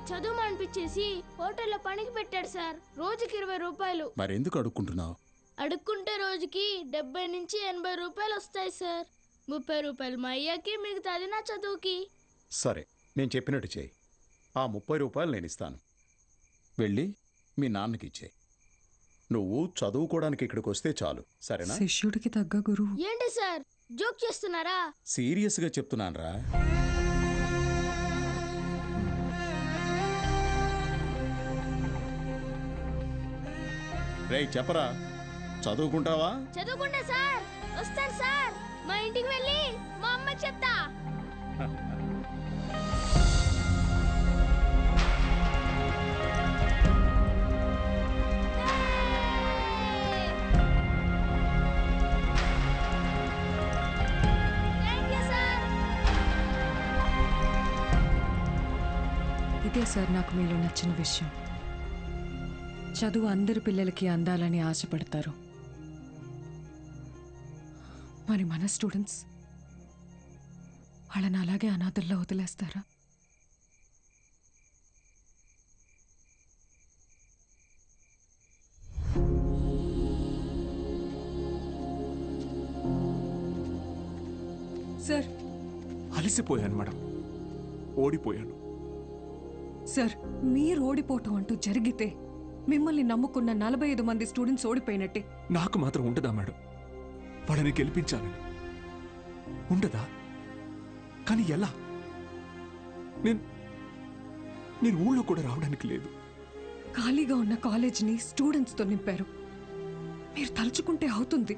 చదువు అనిపించేసి హోటల్లో పనికి పెట్టాడు సార్. రోజుకి 20 రూపాయలు. మరెందుకు అడుక్కుంటున్నావు? అడుక్కుంటే రోజుకి 70 నుంచి 80 రూపాయలు వస్తాయి సార్. 30 రూపాయలు మా అయ్యాకి, మిగతాది నా చదువుకి. సరే, నేను చెప్పినట్టు చేయి. ఆ 30 రూపాయలు నేను ఇస్తాను. వెళ్ళి మీ నాన్నకి ఇచ్చేయి. నువ్వు చదువుకోవడానికి ఇక్కడికి వస్తే చాలు, సరేనా? శిష్యుడికి తగ్గ గురువు. ఏంటి సార్ జోక్ చేస్తున్నారా? సీరియస్గా చెప్తున్నానురా. రేయ్ చెప్పరా, చదువుకుంటావా? చదువుకుంటా సార్. వస్తాను సార్. మా ఇంటికి వెళ్ళి మా అమ్మకి చెప్తా. ఇదే సార్ నాకు మీలో నచ్చిన విషయం. చదువు అందరి పిల్లలకి అందాలని ఆశపడతారు. మరి మన స్టూడెంట్స్ వాళ్ళని అలాగే అనాథల్లో వదిలేస్తారా? సార్, అలసిపోయాను మేడం, ఓడిపోయాను. సార్, మీరు ఓడిపోవటం అంటూ జరిగితే మిమ్మల్ని నమ్ముకున్న 45 మంది స్టూడెంట్స్ ఓడిపోయినట్టే. నాకు మాత్రం ఉండదా మేడం? వాళ్ళని గెలిపించాలని ఉండదా? కానీ ఎలా? నేను ఊళ్ళో కూడా రావడానికి లేదు. ఖాళీగా ఉన్న కాలేజీని స్టూడెంట్స్తో నింపారు. మీరు తలుచుకుంటే అవుతుంది.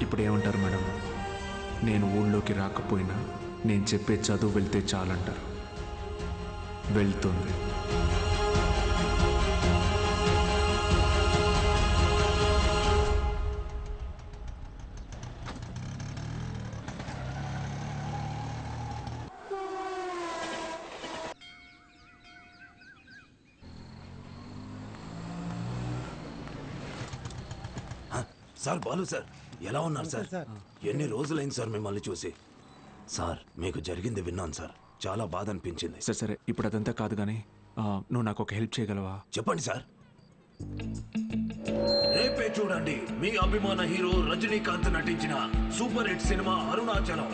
ఇప్పుడేమంటారు మేడం? నేను ఊళ్ళోకి రాకపోయినా నేను చెప్పే చదువు వెళ్తే చాలంటారు. వెళ్తుంది. సార్, బాలు సార్, ఎలా ఉన్నారు సార్? ఎన్ని రోజులైంది సార్ మిమ్మల్ని చూసి. సార్, మీకు జరిగింది విన్నాను సార్, చాలా బాధ అనిపించింది. సరే సరే, ఇప్పుడు అదంతా కాదు కానీ నువ్వు నాకు ఒక హెల్ప్ చేయగలవా? చెప్పండి సార్. రేపే చూడండి మీ అభిమాన హీరో రజనీకాంత్ నటించిన సూపర్ హిట్ సినిమా అరుణాచలం.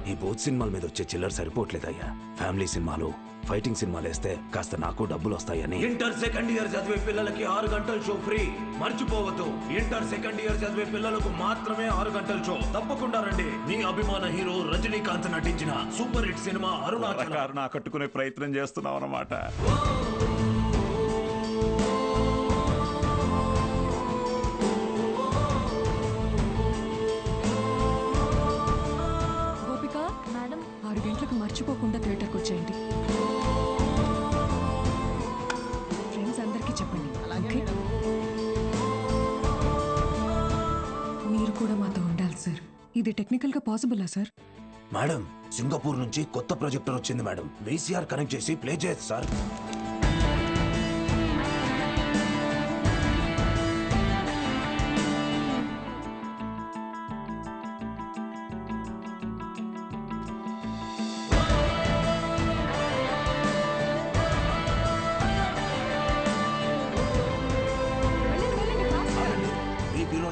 ఈ బోత్ సినిమాల మీద వచ్చే చిల్లర సరిపోవట్లేదయ్యా. ఫ్యామిలీ సినిమాలు, ఫైటింగ్ సినిమాలు వేస్తే కాస్త నాకు డబ్బులు వస్తాయని. ఇంటర్ సెకండ్ ఇయర్ చదివే పిల్లలకి 6 గంటల షో ఫ్రీ. మర్చిపోవద్దు, ఇంటర్ సెకండ్ ఇయర్ చదివే పిల్లలకు మాత్రమే 6 గంటల షో. తప్పకుండా రండి. మీ అభిమాన హీరో రజనీకాంత్ నటించిన సూపర్ హిట్ సినిమా అరుణాచలం. కట్టుకునే ప్రయత్నం చేస్తున్నావు అన్నమాట. గోపిక మేడం, 6 గంటలకు మర్చిపోకుండా థియేటర్కి వచ్చేయండి. ఫ్రెండ్స్ అందరికీ చెప్పండి. ఓకే? మీరు కూడా మాతో ఉండాలి సార్. ఇది టెక్నికల్గా పాసిబులా సార్? మేడం, సింగపూర్ నుంచి కొత్త ప్రొజెక్టర్ వచ్చింది మేడం. VCR కనెక్ట్ చేసి ప్లే చేయొచ్చు సార్.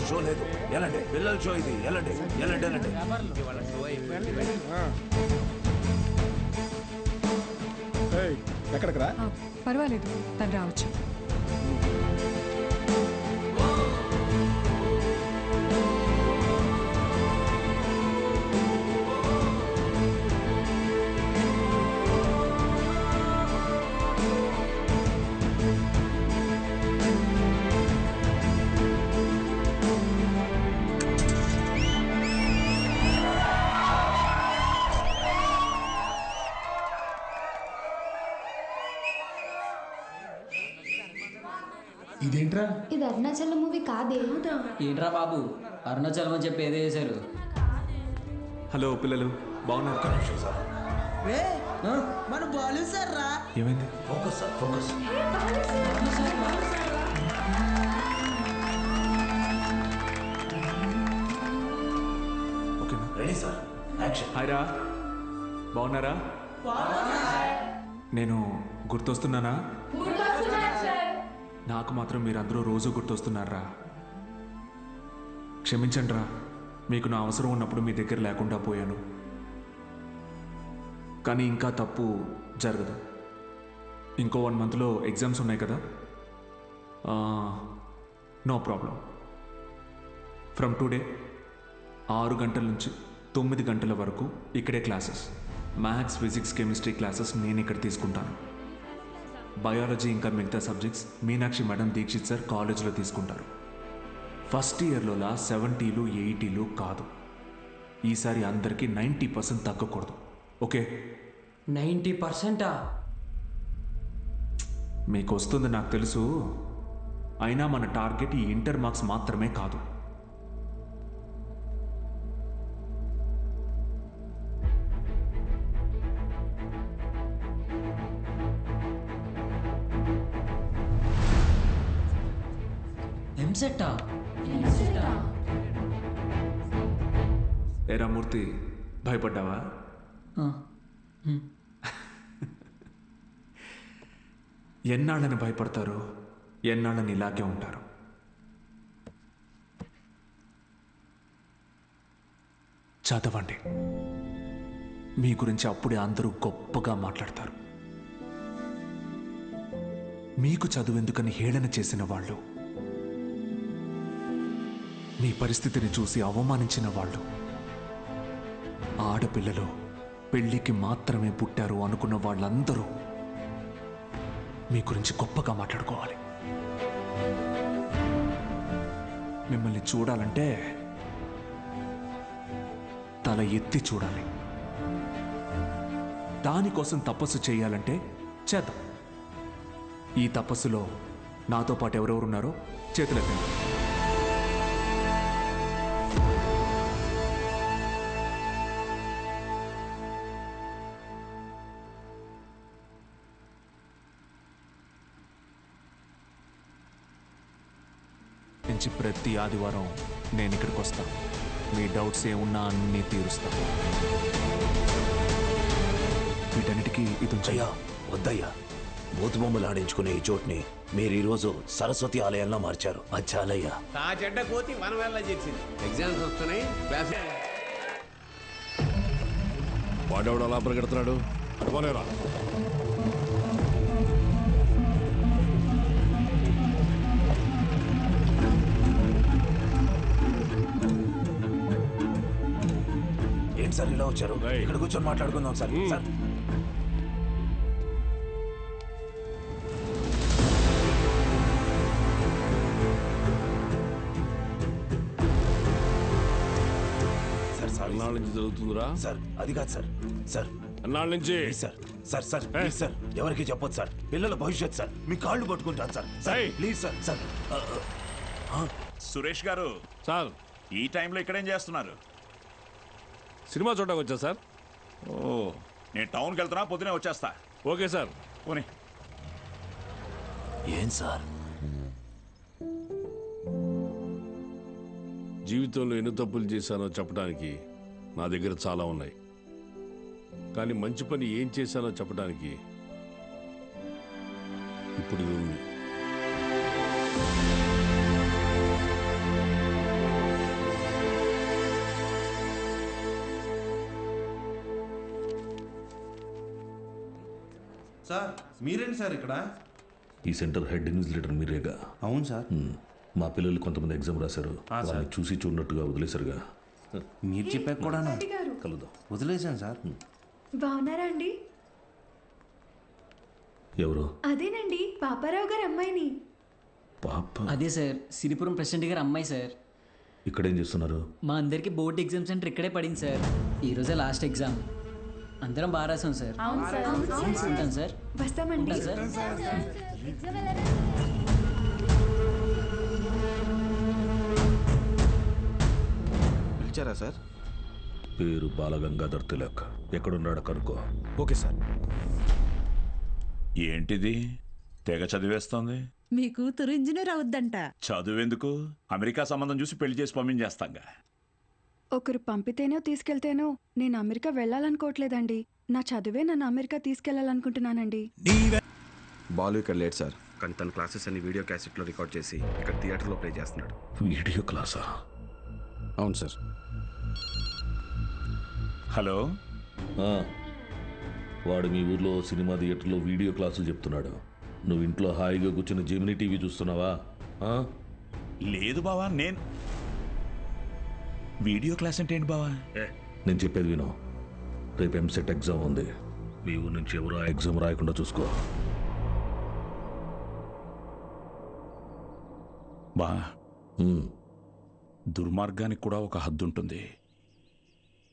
షో లేదు, ఎలాంటి పిల్లల షో ఇది. ఎలాంటి ఎలాంటి ఎలాంటి ఎక్కడికి రా? పర్వాలేదు, తను రావచ్చు. ఇదేంట్రా? ఇది అరుణాచలం మూవీ కాదే. ఏంట్రా బాబు అరుణాచలం అని చెప్పి ఏదో చేశారు. హలో పిల్లలు, బాగున్నారు? మన బాలు సార్ రా. ఏమైంది? Focus sir, focus. ఓకేనా? Ready sir, action. హాయ్ రా, బాగున్నారా? నేను గుర్తొస్తున్నానా? నాకు మాత్రం మీరందరూ రోజు గుర్తొస్తున్నారా? క్షమించండి రా, మీకు నా అవసరం ఉన్నప్పుడు మీ దగ్గర లేకుండా పోయాను. కానీ ఇంకా తప్పు జరగదు. ఇంకో 1 మంత్లో ఎగ్జామ్స్ ఉన్నాయి కదా. No problem. ఫ్రమ్ టుడే 6 గంటల నుంచి 9 గంటల వరకు ఇక్కడే classes. Maths, physics, chemistry classes నేను ఇక్కడ తీసుకుంటాను. బయాలజీ ఇంకా మిగతా subjects Meenakshi madam, Dikshit sir కాలేజీలో తీసుకుంటారు. ఫస్ట్ ఇయర్లోలా 70లు 80లు కాదు. ఈసారి అందరికీ 90% తగ్గకూడదు. ఓకే? 90%? మీకు వస్తుంది నాకు తెలుసు. అయినా మన టార్గెట్ ఈ ఇంటర్ మార్క్స్ మాత్రమే కాదు. ఎంసెట్టా? ఏరా మూర్తి, భయపడ్డావా? ఎన్నాళ్ళని భయపడతారు, ఎన్నాళ్ళని ఇలాగే ఉంటారు. చదవండి. మీ గురించి అప్పుడే అందరూ గొప్పగా మాట్లాడతారు. మీకు చదువెందుకని హేళన చేసిన వాళ్ళు, మీ పరిస్థితిని చూసి అవమానించిన వాళ్ళు, ఆడపిల్లలు పెళ్లికి మాత్రమే పుట్టారు అనుకున్న వాళ్ళందరూ మీ గురించి గొప్పగా మాట్లాడుకోవాలి. మిమ్మల్ని చూడాలంటే తల ఎత్తి చూడాలి. దానికోసం తపస్సు చేయాలంటే చేద్దాం. ఈ తపస్సులో నాతో పాటు ఎవరెవరున్నారో చేతులెత్తండి. నుంచి ప్రతి ఆదివారం నేను ఇక్కడికి వస్తాను. మీ డౌట్స్ ఏమున్నా అన్నీ తీరుస్తాను. వీటన్నిటికీ ఇది అయ్యా వద్దయ్యా, బూతు బొమ్మలు ఆడించుకునే ఈ చోటుని మీరు ఈరోజు సరస్వతి ఆలయంలో మార్చారు. అది చాలయ్యా. ఆ చెడ్డ కోతి మనం వెళ్ళ చేసింది. ఎగ్జామ్స్ వస్తున్నాయి, క్లాస్. వాడెవడు అలా పరిగెడుతున్నాడు? అటువలేరా. ఏంటి సార్ ఇలా వచ్చారు? ఇక్కడ కూర్చొని మాట్లాడుకుందాం సార్. సార్ ఎన్నాళ్ళ నుంచి జరుగుతుందిరా? సార్ అది కాదు సార్. సార్ ఎన్నాళ్ళ నుంచి? Sir sir sir please sir, ఎవరికి చెప్పొద్దు సార్. పిల్లల భవిష్యత్ సార్. మీ కాళ్ళు పట్టుకుంటాను sir. Sir please sir. Sir Suresh గారు సార్, ఈ టైంలో ఇక్కడేం చేస్తున్నారు? సినిమా చూడడానికి వచ్చా సార్. ఓ, నేను టౌన్కి వెళ్తున్నా, పొద్దునే వచ్చేస్తా. Okay sir. పోనీ. ఏం సార్? జీవితంలో ఎన్ని తప్పులు చేశానో చెప్పడానికి నా దగ్గర చాలా ఉన్నాయి. కానీ మంచి పని ఏం చేశానో చెప్పడానికి ఇప్పుడు ఇది ఉంది. సార్ మీరేంటి సార్ ఇక్కడ? ఈ సెంటర్ హెడ్ ఇన్విజిలేటర్ మీరేగా? అవును సార్. మా పిల్లలు కొంతమంది ఎగ్జామ్ రాశారు. వాళ్ళని చూసి చూడనట్టుగా వదిలేశారుగా. మీరు చెప్పాక కూడా కలుద్దాం. వదిలేశాను సార్. బాగున్నారా అండి? ఎవరు? అదేనండి, పాపారావు గారు అమ్మాయిని. పాప? అదే సార్, సిరిపురం ప్రెసిడెంట్ గారు అమ్మాయి సార్. ఇక్కడేం చేస్తున్నారు? మా అందరికి బోర్డు ఎగ్జామ్ సెంటర్ ఇక్కడే పడింది సార్. ఈరోజే లాస్ట్ ఎగ్జామ్. అందరం బాగా రాసాం సార్. ఉంటాం సార్. వస్తామండి. ఉంటాం సార్. ఇచ్చారా సార్? పేరు బాలగంగాధర్ తిలక్. ఎక్కడున్నాడో కనుక్కో. Okay sir. ఏంటిది తెగ చదివేస్తోంది? మీ కూతురు ఇంజనీర్ అవుద్దంట. చదువెందుకు, అమెరికా సంబంధం చూసి పెళ్లి చేసి పంపించేస్తాంగా. ఒకరు పంపితేనో తీసుకెళ్తేనో నేను అమెరికా వెళ్ళాలనుకోవట్లేదండి. నా చదువే నన్ను అమెరికా తీసుకెళ్లాలనుకుంటున్నానండి. బాలు ఇక్కడ లేట్ సార్, కానీ తన క్లాసెస్ అన్ని వీడియో క్యాసెట్లో రికార్డ్ చేసి ఇక్కడ థియేటర్లో ప్లే చేస్తున్నాడు. వీడియో క్లాసా? అవును సార్. హలో, వాడు మీ ఊర్లో సినిమా థియేటర్లో వీడియో క్లాసులు చెప్తున్నాడు. నువ్వు ఇంట్లో హాయిగా కూర్చుని జెమినీ టీవీ చూస్తున్నావా? లేదు బావా, నేను వీడియో క్లాస్ అంటే ఏంటి బావా? నేను చెప్పేది విను. రేపు ఎంసెట్ ఎగ్జామ్ ఉంది. మీ ఊరు నుంచి ఎవరు ఆ ఎగ్జామ్ రాయకుండా చూసుకో. బా, దుర్మార్గానికి కూడా ఒక హద్దు ఉంటుంది.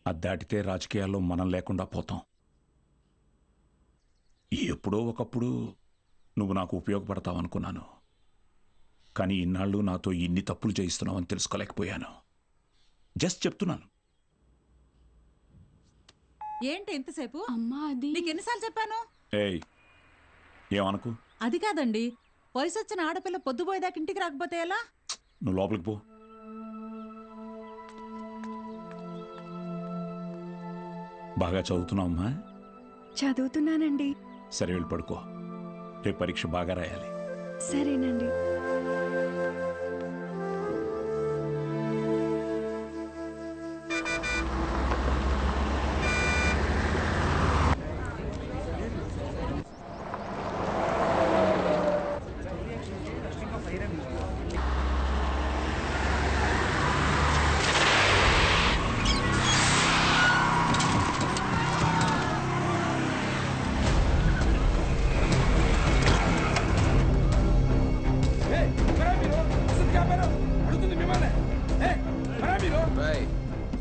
అది దాటితే రాజకీయాల్లో మనం లేకుండా పోతాం. ఎప్పుడో ఒకప్పుడు నువ్వు నాకు ఉపయోగపడతావు అనుకున్నాను, కానీ ఇన్నాళ్ళు నాతో ఇన్ని తప్పులు చేయిస్తున్నావని తెలుసుకోలేకపోయాను. జస్ట్ చెప్తున్నాను. ఏంటి ఎంతసేపు? అమ్మా, అది నీకు ఎన్నిసార్లు చెప్పాను? ఏయ్, ఏమనుకు. అది కాదండి, వయసు వచ్చిన ఆడపిల్ల పొద్దుపోయేదాకా ఇంటికి రాకపోతే ఎలా? నువ్వు లోపలికి పో. బాగా చదువుతున్నావమ్మా? చదువుతున్నానండి. సరే, వెళ్ళి పడుకో. రేపు పరీక్ష బాగా రాయాలి. సరేనండి.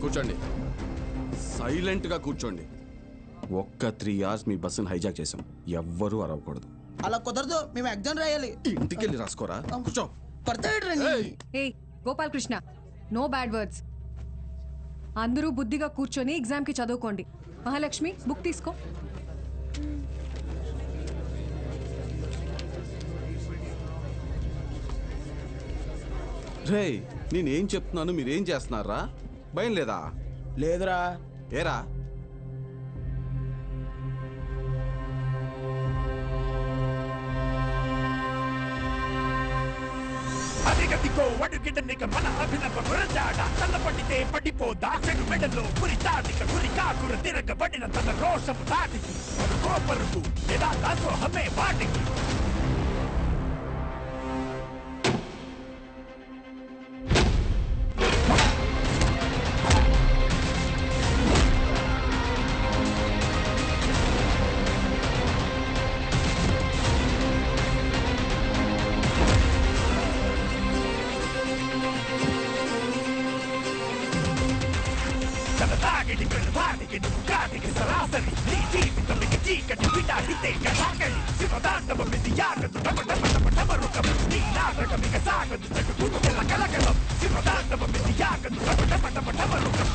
కూర్చోండి, సైలెంట్గా కూర్చోండి. ఒక్క 3 hours మీ బస్సును హైజాక్ చేసాం. ఎవ్వరూ అరవకూడదు. అలా కుదరదు, మేము ఎగ్జామ్ రాయాలి. ఇంటికి వెళ్ళి రాసుకోరా. కూర్చో. ఏయ్ Gopal Krishna, no bad words. అందరూ బుద్ధిగా కూర్చొని ఎగ్జామ్కి చదువుకోండి. మహాలక్ష్మి, బుక్ తీసుకో. రే, నేనేం చెప్తున్నాను మీరేం చేస్తున్నారా? భయం లేదా? లేదురా. ఏరా? అదిగదిగో అడుగిడనిక మన అభినవ గురజాడ తల్లపడితే పడిపోదా చెడు మెడలో పురి తాటిక గురి కాకుర తిరగబడిన తన రోషము దాటికి కోపరుకు ఎలా దాసోహమే వాటికి. సరాసరి నీ జీవితం చీకటి విడాడితే కసాగలి శివదాండవ మిది యాగదు టమరుకం నీ నాటకం ఇక సాగదు చెడుల కలకలం శివదాండవ మిది యాగదు టమరుకం టమరుకం.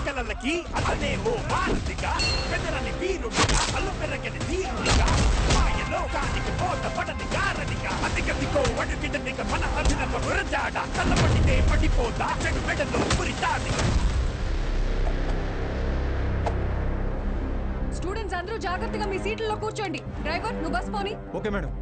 కలలకి అతనే ఓ మారుతిగా పెదరని వీరుడిగా అల్లు పెరగని తీరుడిగా మాయలోకానికి పోత పడని గారడిగా అతిగతికో అడుగిడనిక మన అభినవ గురజాడ తల్లపడితే పడిపోతా చెడు మెడలో పురి తాటిక. స్టూడెంట్స్ అందరూ జాగ్రత్తగా మీ సీట్లలో కూర్చోండి. డ్రైవర్, నువ్వు బస్ పోని. Okay madam.